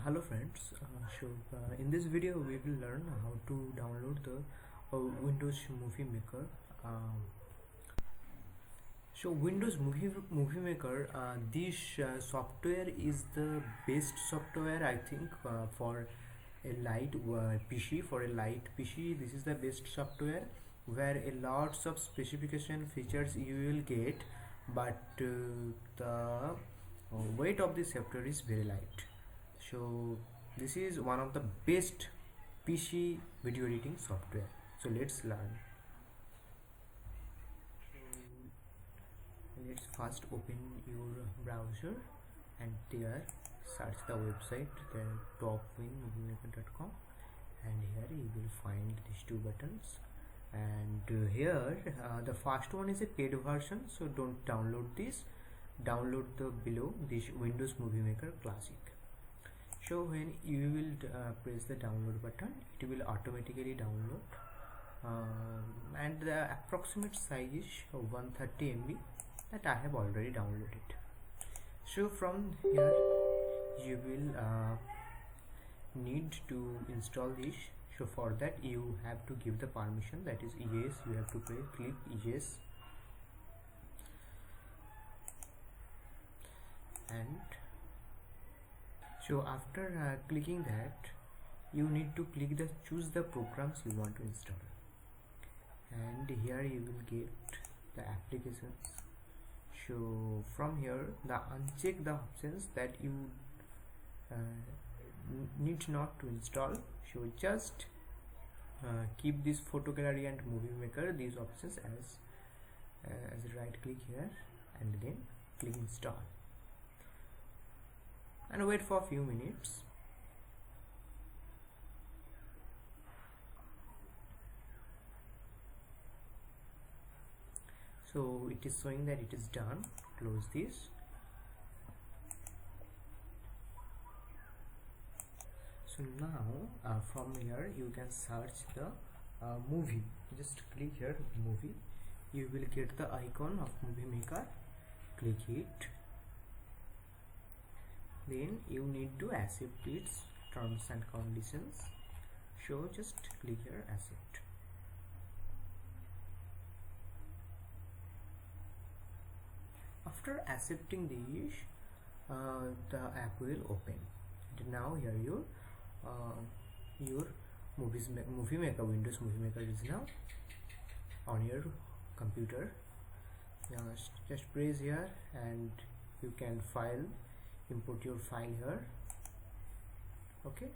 Hello friends, in this video we will learn how to download the Windows Movie Maker. Windows Movie Maker, this software is the best software I think for a light PC. For a light PC, this is the best software where a lots of specification features you will get, but the weight of this software is very light. So this is one of the best PC video editing software. So let's learn. Let's first open your browser and there search the website, the topwinmoviemaker.com, and here you will find these two buttons. And here the first one is a paid version, so don't download this. Download the below this Windows Movie Maker Classic. So when you will press the download button, it will automatically download, and the approximate size is 130 MB that I have already downloaded. So from here you will need to install this. So for that you have to give the permission, that is yes, you have to click yes, and so after clicking that, you need to click the choose the programs you want to install, and here you will get the applications. So from here uncheck the options that you need not to install. So just keep this photo gallery and movie maker, these options as right click here and then click install and wait for a few minutes. So it is showing that it is done. Close this. So now from here you can search the movie. Just click here movie. You will get the icon of Movie Maker. Click it. Then you need to accept its terms and conditions. So just click here accept. After accepting this, the app will open. And now here your Movie Maker, Windows Movie Maker is now on your computer. Now just press here and you can import your file here. Okay,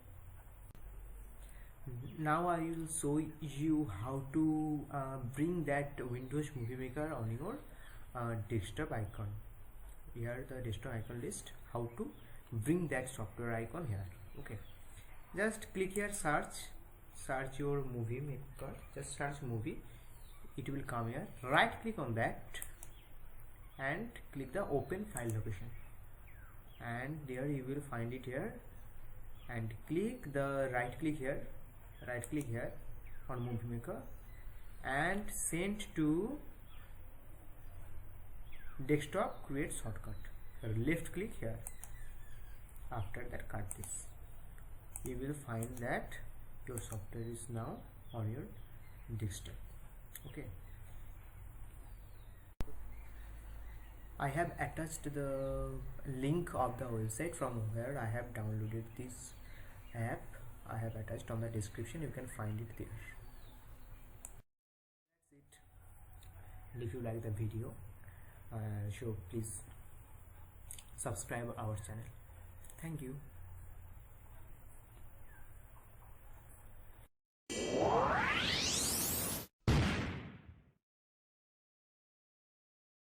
now I will show you how to bring that Windows Movie Maker on your desktop icon. Here the desktop icon list, how to bring that software icon here. Okay, just click here search your Movie Maker, just search movie, it will come here. Right click on that and click the open file location, and there you will find it here, and click the right click here on Movie Maker and send to desktop create shortcut. Left click here. After that cut this, you will find that your software is now on your desktop. Okay, I have attached the link of the website from where I have downloaded this app. I have attached on the description, you can find it there. That's it. And if you like the video, so please subscribe our channel. Thank you.